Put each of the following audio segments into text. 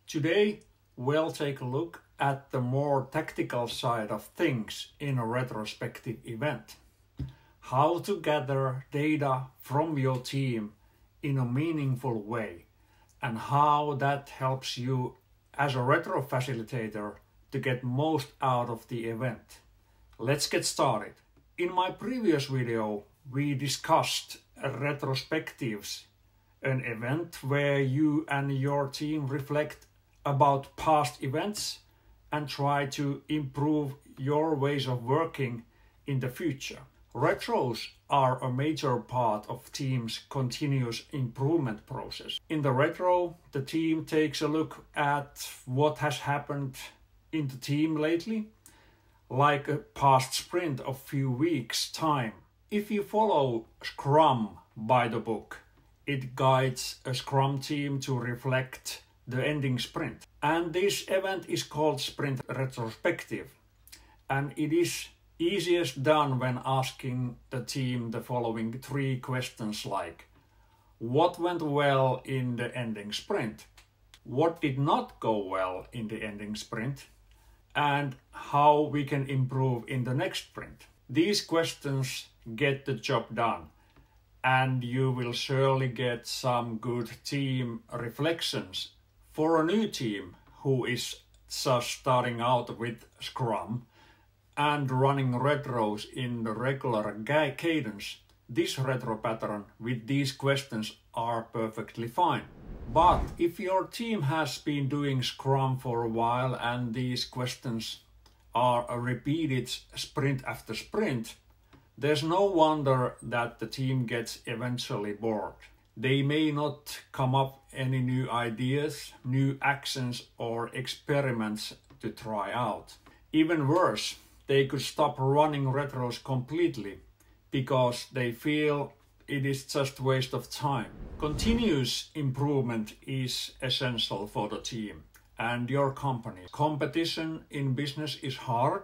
Today we'll take a look at the more tactical side of things in a retrospective event. How to gather data from your team in a meaningful way and how that helps you as a retro facilitator to get most out of the event. Let's get started. In my previous video, we discussed retrospectives, an event where you and your team reflect about past events and try to improve your ways of working in the future. Retros are a major part of team's continuous improvement process. In the retro, the team takes a look at what has happened in the team lately, like a past sprint of few weeks' time. If you follow Scrum by the book, it guides a Scrum team to reflect the ending sprint. And this event is called Sprint Retrospective. And it is easiest done when asking the team the following 3 questions like: what went well in the ending sprint? What did not go well in the ending sprint? And how we can improve in the next sprint. These questions get the job done, and you will surely get some good team reflections. For a new team who is just starting out with Scrum and running retros in the regular cadence, this retro pattern with these questions are perfectly fine. But if your team has been doing Scrum for a while and these questions are repeated sprint after sprint, there's no wonder that the team gets eventually bored. They may not come up any new ideas, new actions or experiments to try out. Even worse, they could stop running retros completely because they feel it is just waste of time. Continuous improvement is essential for the team and your company. Competition in business is hard,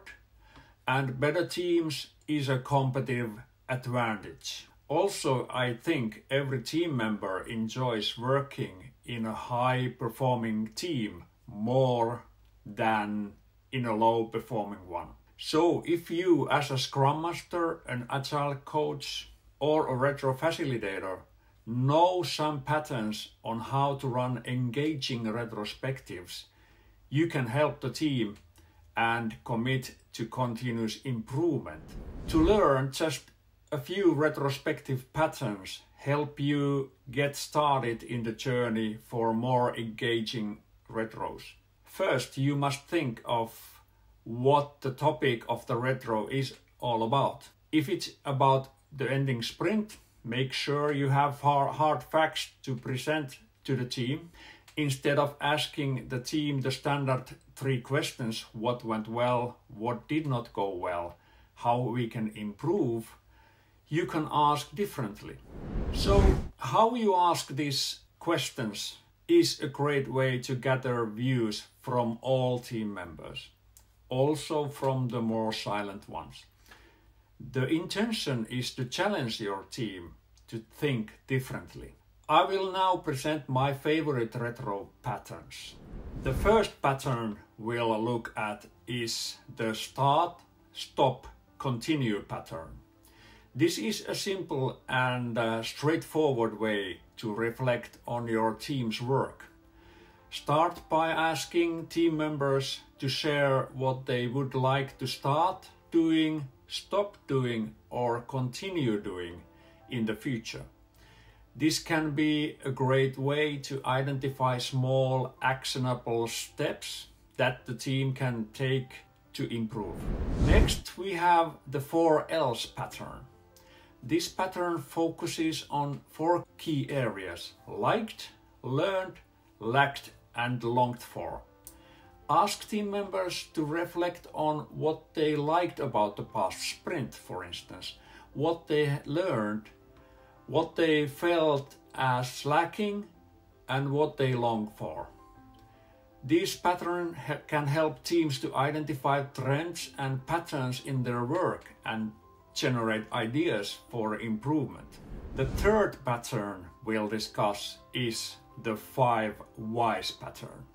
and better teams is a competitive advantage. Also, I think every team member enjoys working in a high-performing team more than in a low-performing one. So if you, as a Scrum Master, an agile coach, or a retro facilitator, know some patterns on how to run engaging retrospectives, you can help the team and commit to continuous improvement. To learn just a few retrospective patterns help you get started in the journey for more engaging retros. First, you must think of what the topic of the retro is all about. If it's about the ending sprint, make sure you have hard facts to present to the team. Instead of asking the team the standard 3 questions, what went well, what did not go well, how we can improve, you can ask differently. So how you ask these questions is a great way to gather views from all team members, also from the more silent ones. The intention is to challenge your team to think differently. I will now present my favorite retro patterns. The first pattern we'll look at is the start, stop, continue pattern. This is a simple and straightforward way to reflect on your team's work. Start by asking team members to share what they would like to start doing, stop doing, or continue doing in the future. This can be a great way to identify small actionable steps that the team can take to improve. Next, we have the 4Ls pattern. This pattern focuses on 4 key areas: liked, learned, lacked, and longed for. Ask team members to reflect on what they liked about the past sprint, for instance, what they learned, what they felt as lacking, and what they long for. This pattern can help teams to identify trends and patterns in their work and generate ideas for improvement. The third pattern we'll discuss is the 5 whys pattern.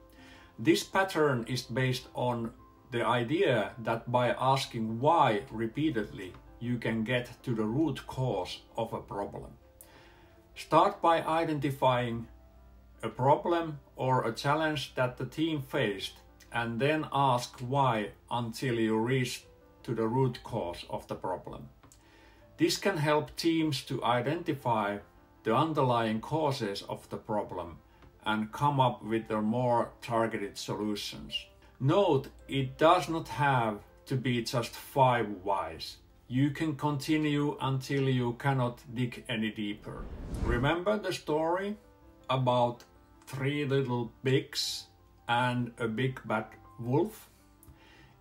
This pattern is based on the idea that by asking why repeatedly, you can get to the root cause of a problem. Start by identifying a problem or a challenge that the team faced, and then ask why until you reach to the root cause of the problem. This can help teams to identify the underlying causes of the problem and come up with the more targeted solutions. Note, it does not have to be just 5 whys. You can continue until you cannot dig any deeper. Remember the story about 3 little pigs and a big bad wolf?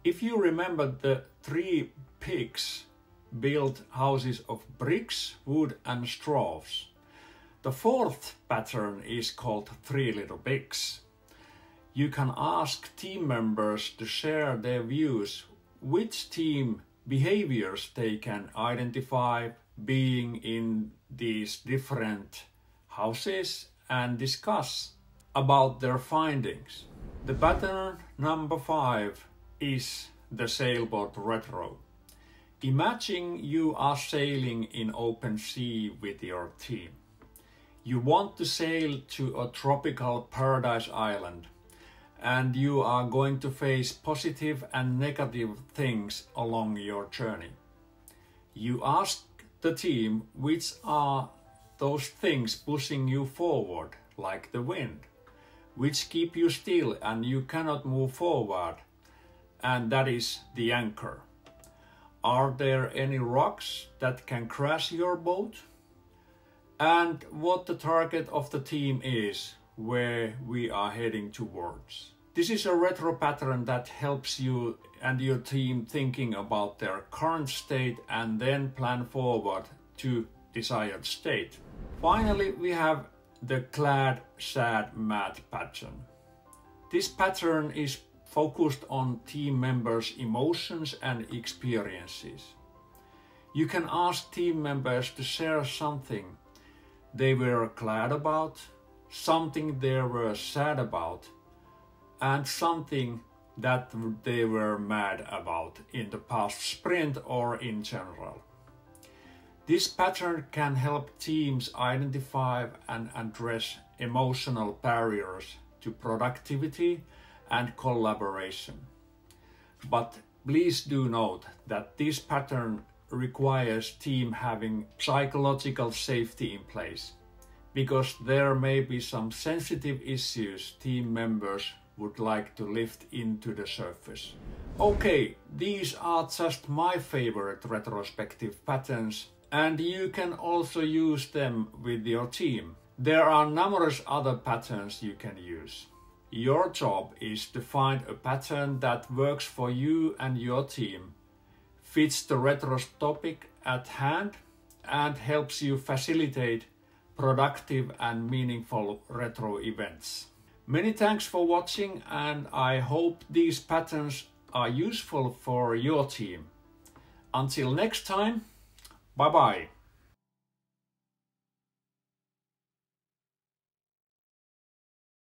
If you remember, the 3 pigs built houses of bricks, wood and straws. The 4th pattern is called 3 little pigs. You can ask team members to share their views, which team behaviors they can identify being in these different houses and discuss about their findings. The pattern number 5 is the sailboat retro. Imagine you are sailing in open sea with your team. You want to sail to a tropical paradise island, and you are going to face positive and negative things along your journey. You ask the team which are those things pushing you forward, like the wind, which keep you still and you cannot move forward, and that is the anchor. Are there any rocks that can crash your boat? And what the target of the team is, where we are heading towards. This is a retro pattern that helps you and your team thinking about their current state and then plan forward to desired state. Finally, we have the glad, sad, mad pattern. This pattern is focused on team members' emotions and experiences. You can ask team members to share something they were glad about, something they were sad about, and something that they were mad about in the past sprint or in general. This pattern can help teams identify and address emotional barriers to productivity and collaboration. But please do note that this pattern requires team having psychological safety in place, because there may be some sensitive issues team members would like to lift into the surface. Okay, these are just my favorite retrospective patterns, and you can also use them with your team. There are numerous other patterns you can use. Your job is to find a pattern that works for you and your team, fits the retro topic at hand, and helps you facilitate productive and meaningful retro events. Many thanks for watching, and I hope these patterns are useful for your team. Until next time, bye bye.